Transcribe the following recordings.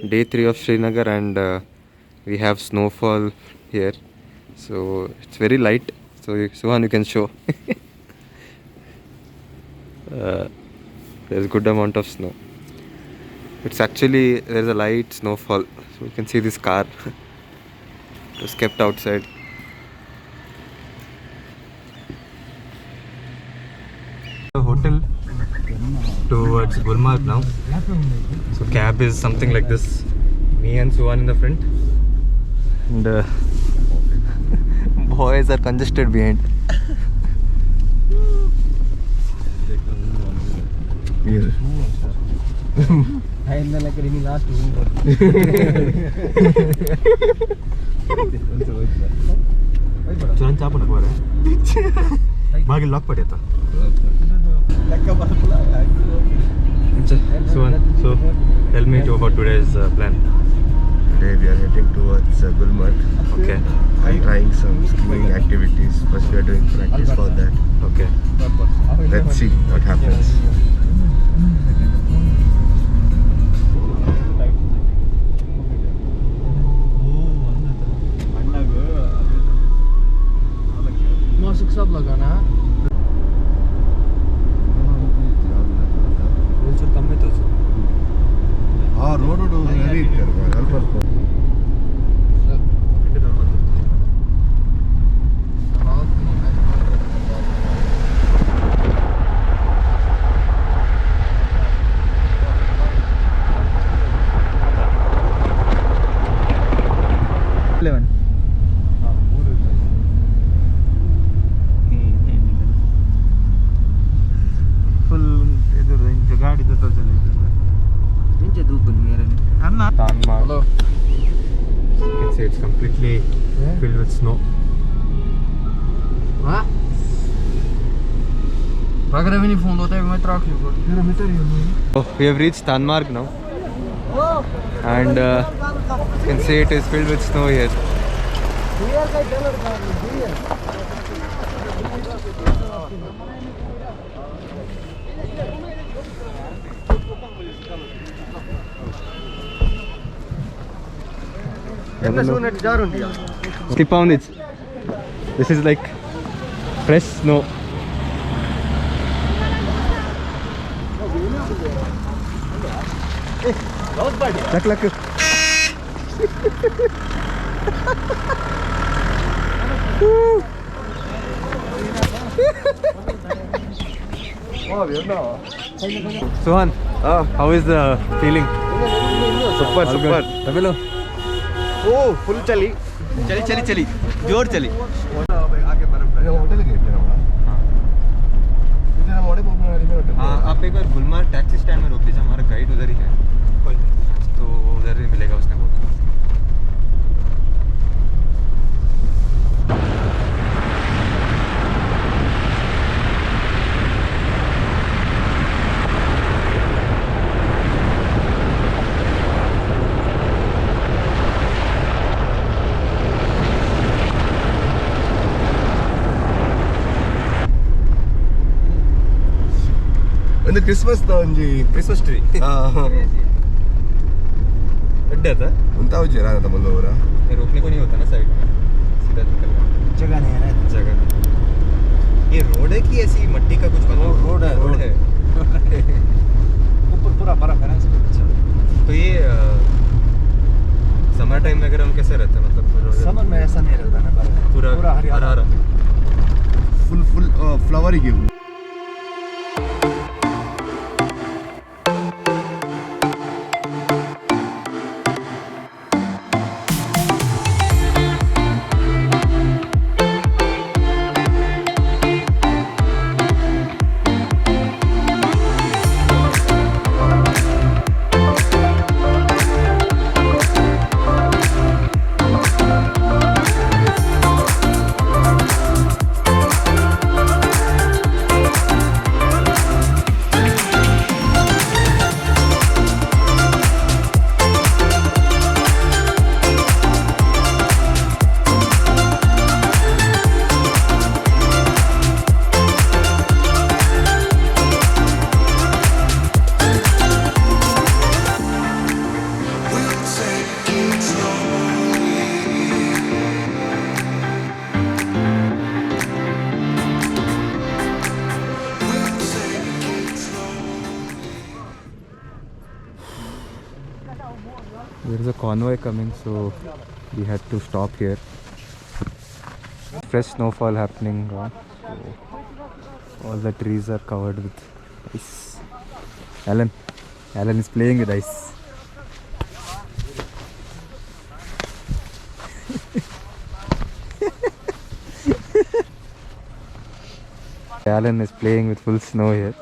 Day 3 of Srinagar, and we have snowfall here. So it's very light. So Suhan, you can show. There's good amount of snow. It's actually, there's a light snowfall. So you can see this car. It was kept outside. The hotel towards Gulmarg now. So cab is something like this. Me and Suhan in the front. And boys are congested behind. Suhan chapa na kuara. Bagi lock pade ta. Suhan, so tell me about today's plan. Today we are heading towards Gulmarg. Okay. I'm trying some skiing activities. First we are doing practice for that. Okay. Let's see what happens. सब लगाना कम में तो हाँ road read करवा अल्प अल्प Hello. You can see it's completely filled with snow. हाँ अगर अभी नहीं फोन होता है मैं truck Oh, we have reached Gulmarg now, and you can see it is filled with snow here. Skip on it. This is like fresh snow. Luck. Suhan, how is the feeling? Super. Tabelo. Oh, full chali. चली जोर चली. Hotel gate है ना मोड़े hotel. हाँ, आप एक बार Gulmarg taxi stand में रोक दीजिए. हमारा गाइड उधर ही है, तो उधर ही मिलेगा उसने बोला. ಒಂದು ಕ್ರಿಸ್ಮಸ್ ಒಂಜಿ क्रिसमस ट्री अड्डे था. उनता जरा था मल्लोर ये रोकने को नहीं होता ना साइड में, सीधा निकलना. जगह नहीं है जगह. ये रोड है कि ऐसी मट्टी का कुछ बना? रोड है ऊपर पूरा बर्फ है ना. अच्छा, तो ये समर टाइम में अगर हम कैसे रहते हैं, मतलब समर में ऐसा नहीं रहता ना, पूरा हरा फुल फ्लावर ही गेहूं. There is a convoy coming, so we had to stop here. Fresh snowfall happening. So all the trees are covered with ice. Alan is playing with ice. Alan is playing with full snow here.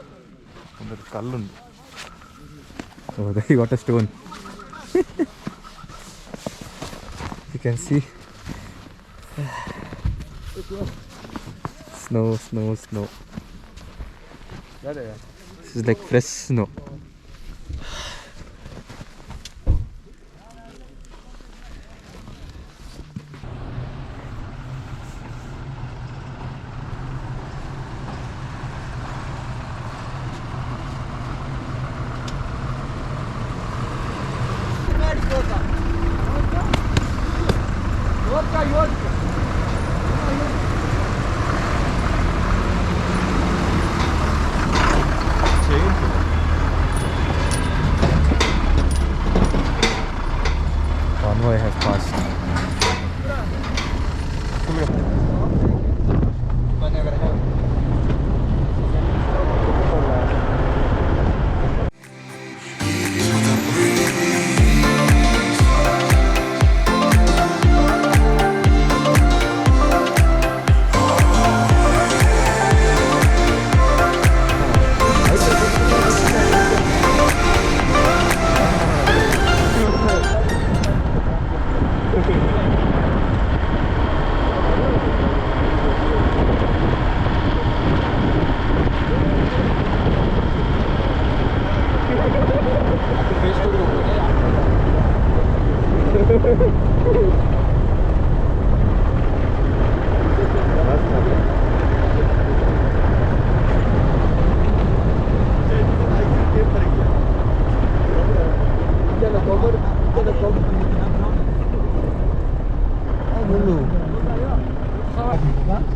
Oh, there he got a stone. You can see snow. This is like fresh snow. Convoy has passed.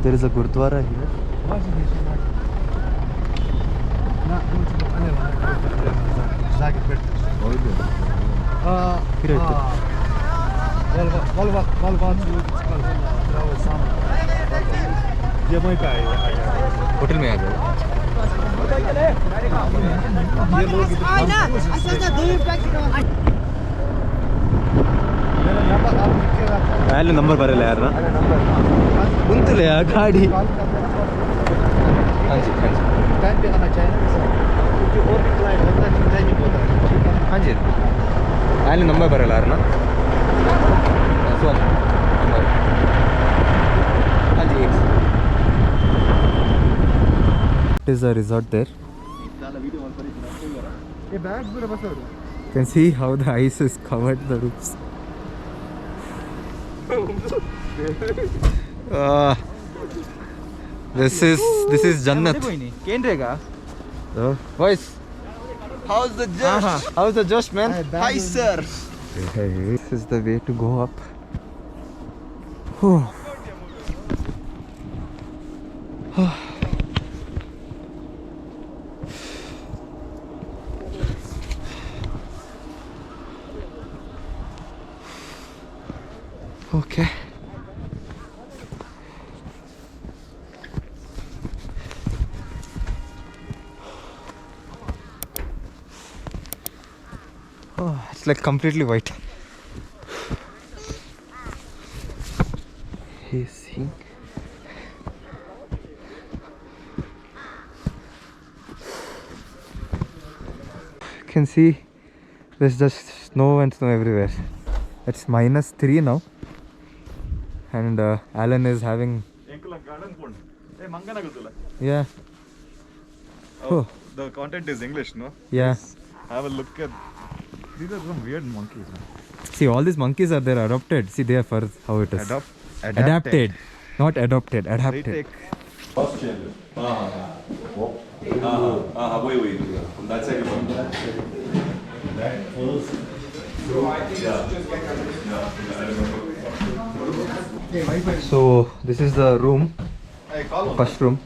There is a Gurdwara here. Hotel में आ जाओ. पहले number Barela यार ना कुंतले यार गाड़ी. हाँ जी पहले number Barela यार ना. हाँ जी. It is a resort there. You can see how the ice has covered the roofs. This is Jannat. Voice. How's the Josh? How's the Josh, man? Hi, sir. This is the way to go up. Whew. Okay. Oh, it's like completely white. He's seeing. You can see there's just snow and snow everywhere. It's -3 now. And Alan is having. Yeah. Oh, the content is English, no? Yeah. Have a look at. These are some weird monkeys. See, all these monkeys are there adopted. See, they are for how it is. Adapted. Not adopted. Adapted. Retake. So this is the room. Hey, call First room.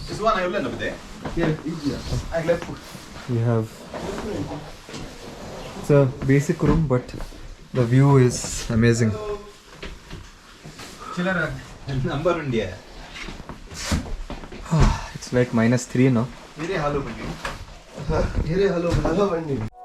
This one I will end up there. Yeah, easier. I left. We have It's a basic room, but the view is amazing. Number India. It's like -3 now. Here hello Bandi. Here hello Bandi.